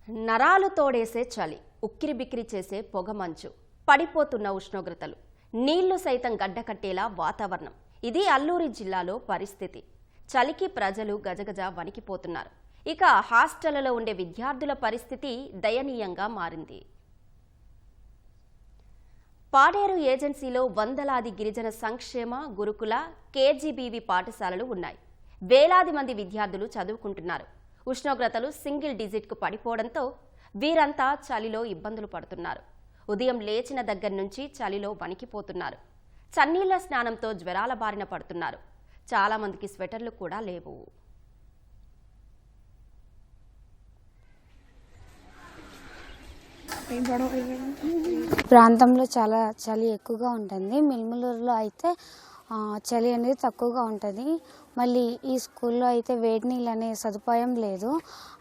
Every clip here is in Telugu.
నరాలు తోడేసే చలి, ఉక్కిరిబిక్కిరి చేసే పొగమంచు, పడిపోతున్న ఉష్ణోగ్రతలు, నీళ్లు సైతం గడ్డకట్టేలా వాతావరణం. ఇది అల్లూరి జిల్లాలో పరిస్థితి. చలికి ప్రజలు గజగజ వణికిపోతున్నారు. ఇక హాస్టళ్లలో ఉండే విద్యార్థుల పరిస్థితి దయనీయంగా మారింది. పాడేరు ఏజెన్సీలో వందలాది గిరిజన సంక్షేమ, గురుకుల, కేజీబీవీ పాఠశాలలు ఉన్నాయి. వేలాది మంది విద్యార్థులు చదువుకుంటున్నారు. ఉష్ణోగ్రతలు సింగిల్ డిజిట్కు పడిపోవడంతో వీరంతా చలిలో ఇబ్బందులు పడుతున్నారు. ఉదయం లేచిన దగ్గర నుంచి చలిలో వణికిపోతున్నారు. చన్నీళ్ల స్నానంతో జ్వరాల బారిన పడుతున్నారు. చాలా మందికి స్వెటర్లు కూడా లేవు. ప్రాంతంలో చాలా చలి ఎక్కువగా ఉంటుంది. మిల్మలూరులో అయితే చలి అనేది తక్కువగా ఉంటుంది. మళ్ళీ ఈ స్కూల్లో అయితే వేడి నీళ్ళు అనే సదుపాయం లేదు.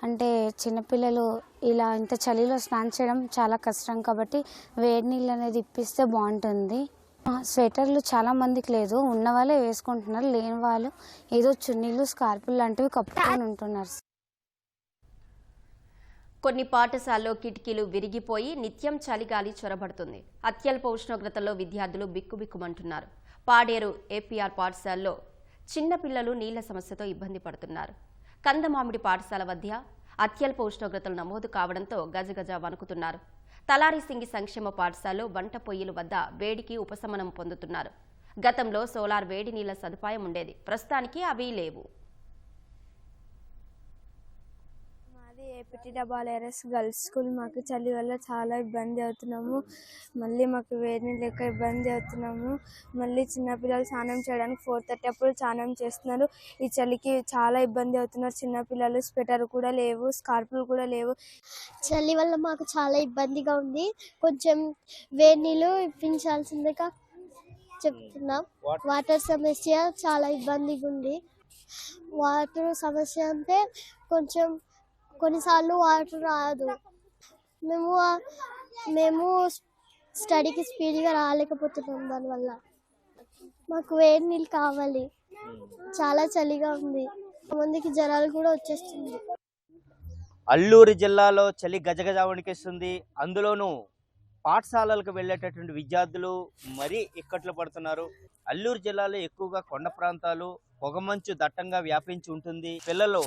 అంటే చిన్నపిల్లలు ఇలా ఇంత చలిలో స్నానం చేయడం చాలా కష్టం కాబట్టి వేడి నీళ్ళు అనేది ఇప్పిస్తే బాగుంటుంది. స్వెటర్లు చాలా మందికి లేదు, ఉన్న వాళ్ళే వేసుకుంటున్నారు. లేని వాళ్ళు ఏదో చున్నీలు, స్కార్పులు లాంటివి కప్పుకొని ఉంటున్నారు. కొన్ని పాఠశాలలో కిటికీలు విరిగిపోయి నిత్యం చలిగాలి చొరబడుతుంది. అత్యల్ప ఉష్ణోగ్రతల్లో విద్యార్థులు బిక్కుబిక్కుమంటున్నారు. పాడేరు ఏపీఆర్ పాఠశాలలో చిన్నపిల్లలు నీళ్ల సమస్యతో ఇబ్బంది పడుతున్నారు. కందమామిడి పాఠశాల వద్ద అత్యల్ప ఉష్ణోగ్రతలు నమోదు కావడంతో గజగజ వణుకుతున్నారు. తలారిసింగి సంక్షేమ పాఠశాలలో వంట పొయ్యిల వద్ద వేడికి ఉపశమనం పొందుతున్నారు. గతంలో సోలార్ వేడి నీళ్ల సదుపాయం ఉండేది, ప్రస్తుతానికి అవి లేవు. ఏపీటీఆర్ఎస్ గర్ల్స్ స్కూల్. మాకు చలి వల్ల చాలా ఇబ్బంది అవుతున్నాము. మళ్ళీ మాకు వేడి లేక ఇబ్బంది అవుతున్నాము. మళ్ళీ చిన్నపిల్లలు స్నానం చేయడానికి 4:30 అప్పుడు స్నానం చేస్తున్నారు. ఈ చలికి చాలా ఇబ్బంది అవుతున్నారు చిన్నపిల్లలు. స్వెటర్ కూడా లేవు, స్కార్పులు కూడా లేవు. చలి వల్ల మాకు చాలా ఇబ్బందిగా ఉంది. కొంచెం వేడి నీళ్ళు ఇప్పించాల్సిందిగా చెప్తున్నాం. వాటర్ సమస్య చాలా ఇబ్బందిగా ఉంది. వాటర్ సమస్య అంటే కొంచెం కొన్నిసార్లు వాటర్ రాదు. మేము స్టడీకి స్పీడ్గా రాలేకపోతున్నాం. దానివల్ల మాకు వేడి నీళ్ళు కావాలి. చాలా చలిగా ఉంది. మందికి జ్వరాలు కూడా వచ్చేస్తుంది. అల్లూరి జిల్లాలో చలి గజగజ వణికిస్తుంది. అందులోనూ పాఠశాలలకు వెళ్ళేటటువంటి విద్యార్థులు మరీ ఇక్కట్లు పడుతున్నారు. అల్లూరు జిల్లాలో ఎక్కువగా కొండ ప్రాంతాలు, పొగమంచు దట్టంగా వ్యాపించి ఉంటుంది. పిల్లలు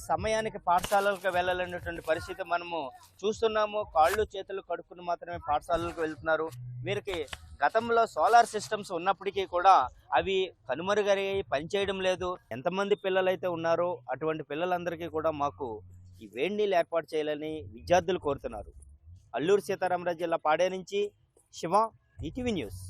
సమయానికి పాఠశాలలకు వెళ్ళాలనేటువంటి పరిస్థితి మనము చూస్తున్నాము. కాళ్ళు చేతులు కడుక్కుని మాత్రమే పాఠశాలలకు వెళ్తున్నారు. వీరికి గతంలో సోలార్ సిస్టమ్స్ ఉన్నప్పటికీ కూడా అవి కనుమరుగయ్యాయి, పనిచేయడం లేదు. ఎంతమంది పిల్లలైతే ఉన్నారో అటువంటి పిల్లలందరికీ కూడా మాకు ఈ వేడి నీళ్ళు ఏర్పాటు చేయాలని విద్యార్థులు కోరుతున్నారు. అల్లూరు సీతారామరాజు జిల్లా పాడే నుంచి శివ, ఈటీవీ న్యూస్.